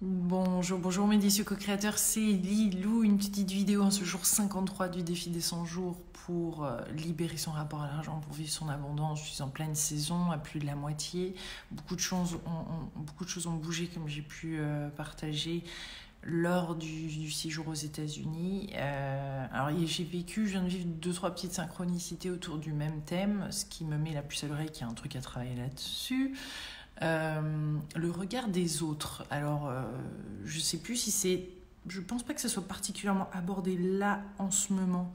Bonjour, bonjour mes décieux co-créateurs, c'est Lilou, une petite vidéo en ce jour 53 du défi des 100 jours pour libérer son rapport à l'argent, pour vivre son abondance. Je suis en pleine saison, à plus de la moitié. Beaucoup de choses ont bougé comme j'ai pu partager lors du séjour aux États-Unis. Alors je viens de vivre 2-3 petites synchronicités autour du même thème, ce qui me met la puce à l'oreille qu'il y a un truc à travailler là-dessus. Le regard des autres. Alors, je sais plus si c'est... Je pense pas que ça soit particulièrement abordé là, en ce moment.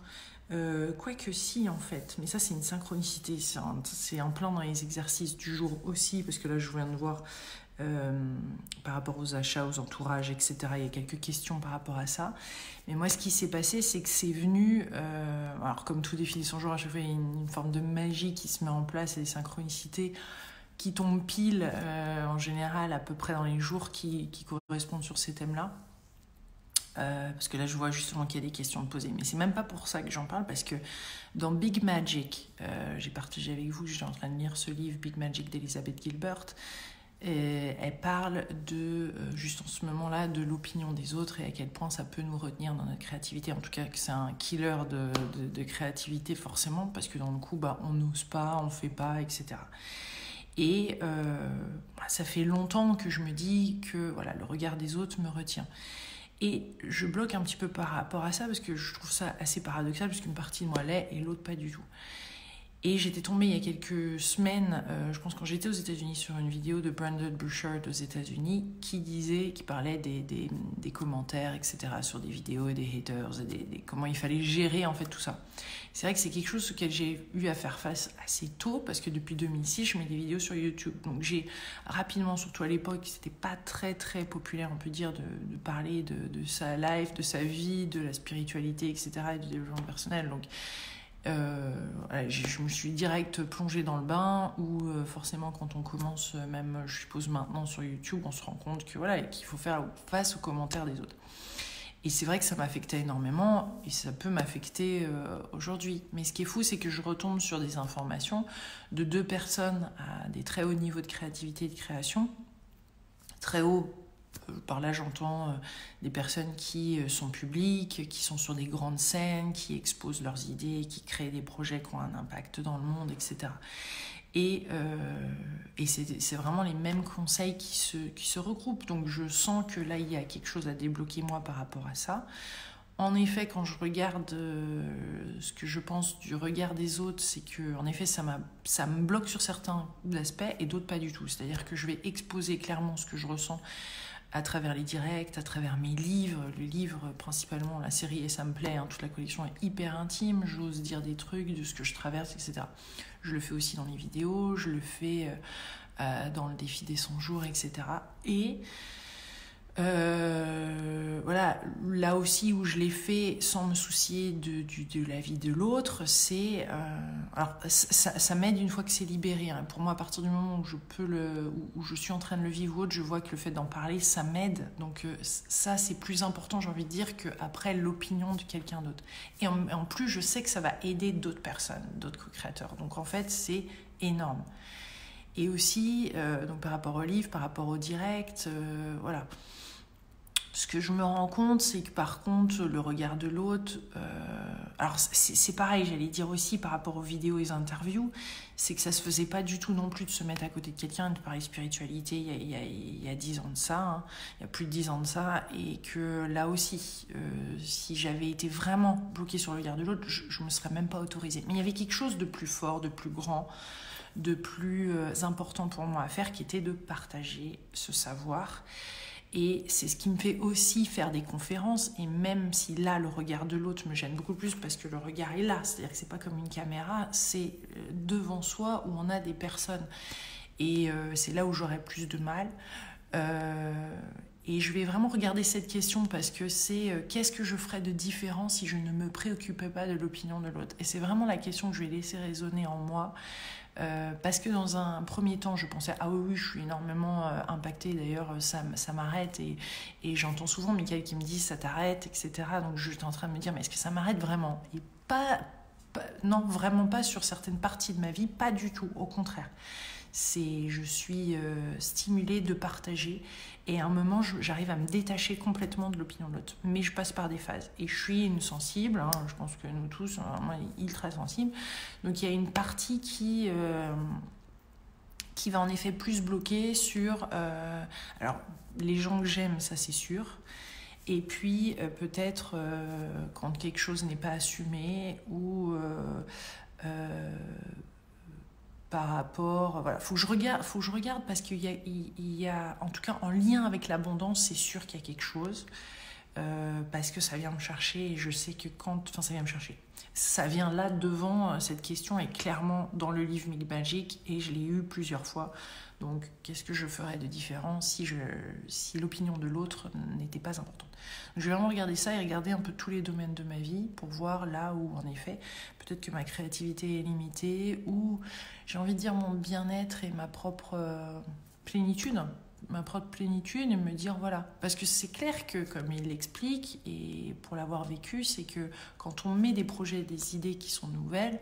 Quoique si, en fait. Mais ça, c'est une synchronicité. C'est en plein dans les exercices du jour aussi, parce que là, je viens de voir par rapport aux achats, aux entourages, etc. Il y a quelques questions par rapport à ça. Mais moi, ce qui s'est passé, c'est que c'est venu... alors, comme tout défi des 100 jours, à chaque fois, il y a une forme de magie qui se met en place et des synchronicités qui tombent pile en général à peu près dans les jours qui correspondent sur ces thèmes-là. Parce que là, je vois justement qu'il y a des questions à poser. Mais c'est même pas pour ça que j'en parle, parce que dans Big Magic, j'ai partagé avec vous, j'étais en train de lire ce livre, Big Magic d'Elizabeth Gilbert, et elle parle juste en ce moment-là, de l'opinion des autres et à quel point ça peut nous retenir dans notre créativité. En tout cas, que c'est un killer de créativité, forcément, parce que dans le coup, on n'ose pas, on fait pas, etc. Et ça fait longtemps que je me dis que voilà, le regard des autres me retient. Et je bloque un petit peu par rapport à ça parce que je trouve ça assez paradoxal, parce qu'une partie de moi l'est et l'autre pas du tout. Et j'étais tombée il y a quelques semaines, je pense quand j'étais aux États-Unis, sur une vidéo de Brandon Burchard aux États-Unis qui parlait des commentaires, etc. sur des vidéos et des haters, et comment il fallait gérer en fait tout ça. C'est vrai que c'est quelque chose auquel j'ai eu à faire face assez tôt, parce que depuis 2006, je mets des vidéos sur YouTube. Donc j'ai rapidement, surtout à l'époque, c'était pas très très populaire, on peut dire, de parler de sa life, de sa vie, de la spiritualité, etc. et du développement personnel. Donc je me suis direct plongée dans le bain, où forcément quand on commence, même je suppose maintenant sur YouTube, on se rend compte que voilà, qu'il faut faire face aux commentaires des autres. Et c'est vrai que ça m'affectait énormément, et ça peut m'affecter aujourd'hui. Mais ce qui est fou, c'est que je retombe sur des informations de deux personnes à des très hauts niveaux de créativité et de création. Très haut, par là j'entends des personnes qui sont publiques, qui sont sur des grandes scènes, qui exposent leurs idées, qui créent des projets qui ont un impact dans le monde, etc. Et c'est vraiment les mêmes conseils qui se regroupent. Donc je sens que là, il y a quelque chose à débloquer moi par rapport à ça. En effet, quand je regarde ce que je pense du regard des autres, c'est que en effet, ça me bloque sur certains aspects et d'autres pas du tout. C'est-à-dire que je vais exposer clairement ce que je ressens à travers les directs, à travers mes livres. Le livre, principalement, la série Et ça me plaît, toute la collection est hyper intime. J'ose dire des trucs de ce que je traverse, etc. Je le fais aussi dans les vidéos, je le fais dans le défi des 100 jours, etc. Et voilà, là aussi où je l'ai fait sans me soucier de la vie de l'autre, c'est alors ça m'aide une fois que c'est libéré, hein. Pour moi, à partir du moment où je suis en train de le vivre ou autre, je vois que le fait d'en parler, ça m'aide. Donc ça, c'est plus important, j'ai envie de dire, qu'après l'opinion de quelqu'un d'autre. Et en plus, je sais que ça va aider d'autres personnes, d'autres co-créateurs. Donc en fait, c'est énorme. Et aussi, donc par rapport au livre, par rapport au direct, voilà. Ce que je me rends compte, c'est que par contre, le regard de l'autre... alors c'est pareil, j'allais dire aussi par rapport aux vidéos et aux interviews, c'est que ça se faisait pas du tout non plus de se mettre à côté de quelqu'un, de parler spiritualité il y a 10 ans de ça, hein, il y a plus de 10 ans de ça, et que là aussi, si j'avais été vraiment bloquée sur le regard de l'autre, je me serais même pas autorisée. Mais il y avait quelque chose de plus fort, de plus grand, de plus important pour moi à faire, qui était de partager ce savoir. Et c'est ce qui me fait aussi faire des conférences, et même si là le regard de l'autre me gêne beaucoup plus, parce que le regard est là, c'est-à-dire que c'est pas comme une caméra, c'est devant soi où on a des personnes, et c'est là où j'aurais plus de mal. Et je vais vraiment regarder cette question, parce que c'est qu'est-ce que je ferais de différent si je ne me préoccupais pas de l'opinion de l'autre. Et c'est vraiment la question que je vais laisser résonner en moi. Parce que dans un premier temps, je pensais ah oui, je suis énormément impactée. D'ailleurs, ça m'arrête, et j'entends souvent Michael qui me dit ça t'arrête, etc. Donc j'étais en train de me dire mais est-ce que ça m'arrête vraiment? Et non, vraiment pas sur certaines parties de ma vie, pas du tout. Au contraire, je suis stimulée de partager. Et à un moment, j'arrive à me détacher complètement de l'opinion de l'autre. Mais je passe par des phases. Et je suis une sensible, hein, je pense que nous tous, moi, ultra sensible. Donc il y a une partie qui va en effet plus bloquer sur... alors, les gens que j'aime, ça c'est sûr. Et puis, peut-être, quand quelque chose n'est pas assumé ou... par rapport, voilà, faut que je regarde parce qu'il y a, en tout cas en lien avec l'abondance, c'est sûr qu'il y a quelque chose, parce que ça vient me chercher et je sais que ça vient me chercher. Ça vient là devant, cette question est clairement dans le livre Mille Magique et je l'ai eu plusieurs fois. Donc, qu'est-ce que je ferais de différent si l'opinion de l'autre n'était pas importante? Donc, je vais vraiment regarder ça et regarder un peu tous les domaines de ma vie pour voir là où, en effet, peut-être que ma créativité est limitée ou, j'ai envie de dire, mon bien-être et ma propre plénitude et me dire voilà. Parce que c'est clair que, comme il l'explique, et pour l'avoir vécu, c'est que quand on met des projets, des idées qui sont nouvelles,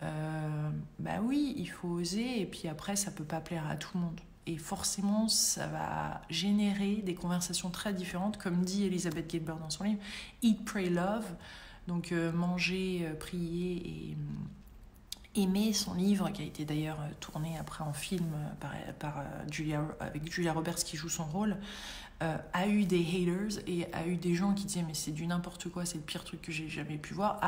bah oui, il faut oser, et puis après, ça peut pas plaire à tout le monde. Et forcément, ça va générer des conversations très différentes, comme dit Elizabeth Gilbert dans son livre, Eat, Pray, Love, donc manger, prier et aimer, son livre, qui a été d'ailleurs tourné après en film avec Julia Roberts qui joue son rôle, a eu des haters et a eu des gens qui disaient mais c'est du n'importe quoi, c'est le pire truc que j'ai jamais pu voir,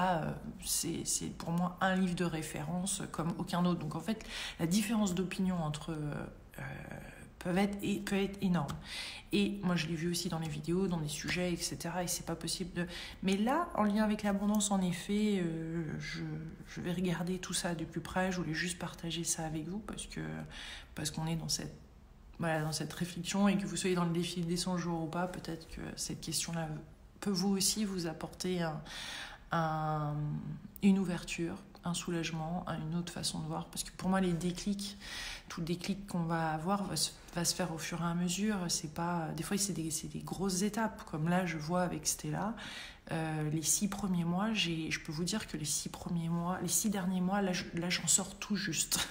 c'est pour moi un livre de référence comme aucun autre. Donc en fait, la différence d'opinion entre peut être énorme. Et moi, je l'ai vu aussi dans les vidéos, dans des sujets, etc. Et c'est pas possible de... Mais là, en lien avec l'abondance, en effet, je vais regarder tout ça de plus près. Je voulais juste partager ça avec vous parce qu'on est dans cette réflexion et que vous soyez dans le défi des 100 jours ou pas, peut-être que cette question-là peut vous aussi vous apporter une ouverture, un soulagement, une autre façon de voir. Parce que pour moi, tout déclic qu'on va avoir va se faire au fur et à mesure. C'est pas, des fois, c'est des grosses étapes. Comme là, je vois avec Stella, les 6 premiers mois, je peux vous dire que les 6 derniers mois, là j'en sors tout juste.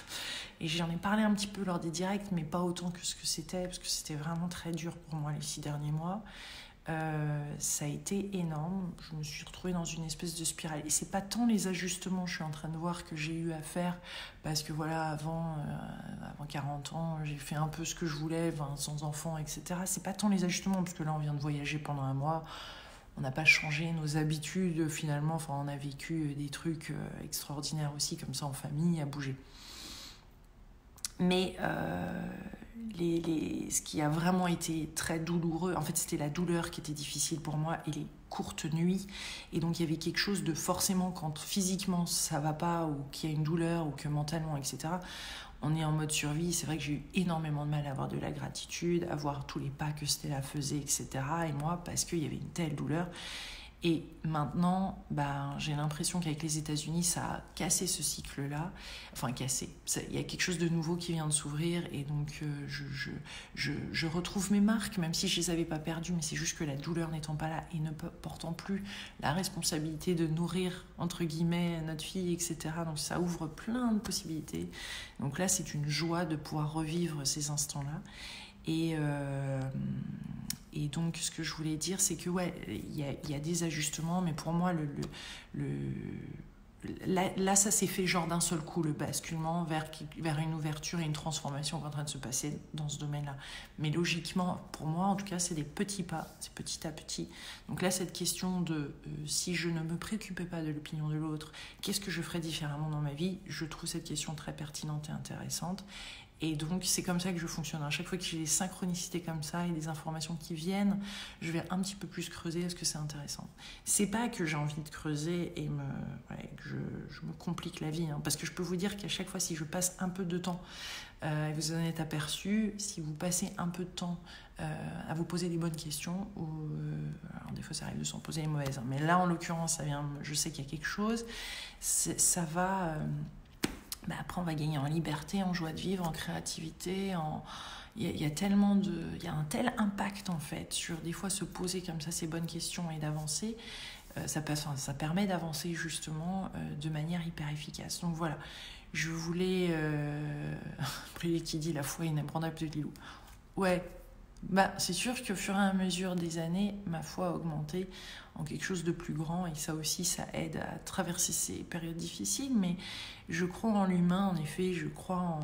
Et j'en ai parlé un petit peu lors des directs, mais pas autant que ce que c'était, parce que c'était vraiment très dur pour moi les 6 derniers mois. Ça a été énorme. Je me suis retrouvée dans une espèce de spirale. Et c'est pas tant les ajustements, je suis en train de voir, que j'ai eu à faire, parce que voilà, avant 40 ans, j'ai fait un peu ce que je voulais, sans enfants, etc. C'est pas tant les ajustements, parce que là, on vient de voyager pendant un mois. On n'a pas changé nos habitudes, finalement. Enfin, on a vécu des trucs extraordinaires aussi, comme ça, en famille, à bouger. Mais ce qui a vraiment été très douloureux, en fait, c'était la douleur qui était difficile pour moi et les courtes nuits. Et donc, il y avait quelque chose de forcément, quand physiquement ça va pas, ou qu'il y a une douleur, ou que mentalement, etc., on est en mode survie. C'est vrai que j'ai eu énormément de mal à avoir de la gratitude, à voir tous les pas que Stella faisait, etc. Et moi, parce qu'il y avait une telle douleur. Et maintenant, j'ai l'impression qu'avec les États-Unis, ça a cassé ce cycle-là. Enfin, cassé. Il y a quelque chose de nouveau qui vient de s'ouvrir. Et donc, je retrouve mes marques, même si je ne les avais pas perdues. Mais c'est juste que la douleur n'étant pas là et ne portant plus la responsabilité de nourrir, entre guillemets, notre fille, etc. Donc, ça ouvre plein de possibilités. Donc là, c'est une joie de pouvoir revivre ces instants-là. Et donc, ce que je voulais dire, c'est que ouais, il y a des ajustements, mais pour moi, là, ça s'est fait genre d'un seul coup, le basculement vers une ouverture et une transformation qui est en train de se passer dans ce domaine-là. Mais logiquement, pour moi, en tout cas, c'est des petits pas, c'est petit à petit. Donc là, cette question de si je ne me préoccupais pas de l'opinion de l'autre, qu'est-ce que je ferais différemment dans ma vie? Je trouve cette question très pertinente et intéressante. Et donc, c'est comme ça que je fonctionne. À chaque fois que j'ai des synchronicités comme ça et des informations qui viennent, je vais un petit peu plus creuser parce que c'est intéressant. C'est pas que j'ai envie de creuser et que je me complique la vie. Parce que je peux vous dire qu'à chaque fois, si je passe un peu de temps, vous en êtes aperçu, si vous passez un peu de temps à vous poser des bonnes questions, alors des fois, ça arrive de s'en poser les mauvaises. Mais là, en l'occurrence, je sais qu'il y a quelque chose. Ça va... après, on va gagner en liberté, en joie de vivre, en créativité. Il y a un tel impact, en fait, sur des fois se poser comme ça ces bonnes questions et d'avancer. Ça permet d'avancer, justement, de manière hyper efficace. Donc voilà, Je voulais... Après, qui dit la foi inébranlable de Lilou. Ouais, bah, c'est sûr qu'au fur et à mesure des années, ma foi a augmenté en quelque chose de plus grand et ça aussi, ça aide à traverser ces périodes difficiles. Mais je crois en l'humain, en effet, je crois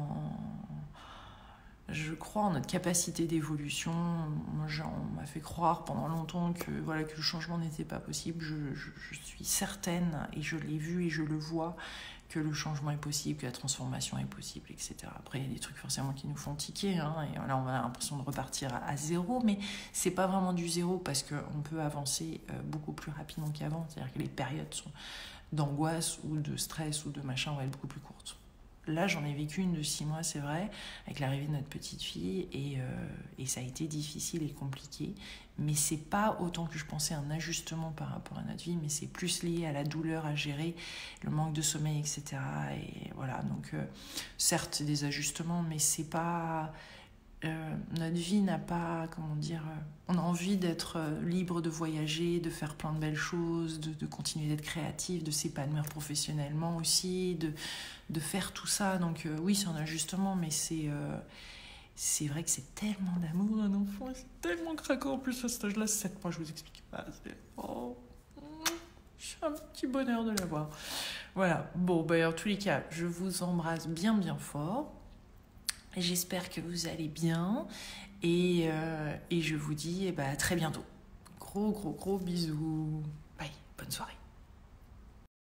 en notre capacité d'évolution. Moi, on m'a fait croire pendant longtemps que, voilà, que le changement n'était pas possible. Je suis certaine, et je l'ai vu et je le vois, que le changement est possible, que la transformation est possible, etc. Après, il y a des trucs forcément qui nous font tiquer, hein, et là, on a l'impression de repartir à zéro, mais c'est pas vraiment du zéro parce qu'on peut avancer beaucoup plus rapidement qu'avant. C'est-à-dire que les périodes d'angoisse ou de stress ou de machin vont être beaucoup plus courtes. Là, j'en ai vécu une de 6 mois, c'est vrai, avec l'arrivée de notre petite fille, et ça a été difficile et compliqué. Mais c'est pas autant que je pensais un ajustement par rapport à notre vie, mais c'est plus lié à la douleur à gérer, le manque de sommeil, etc. Et voilà, donc certes, c'est des ajustements, mais c'est pas... notre vie n'a pas, comment dire, on a envie d'être libre de voyager, de faire plein de belles choses, de continuer d'être créatif, de s'épanouir professionnellement aussi, de faire tout ça. Donc oui, c'est un ajustement, mais c'est vrai que c'est tellement d'amour un enfant, c'est tellement craquant en plus à cet âge-là, 7 mois, je vous explique pas. Oh, c'est un petit bonheur de l'avoir. Voilà, bon, bah, en tous les cas, je vous embrasse bien bien fort. J'espère que vous allez bien et je vous dis à très bientôt. Gros bisous. Bye, bonne soirée.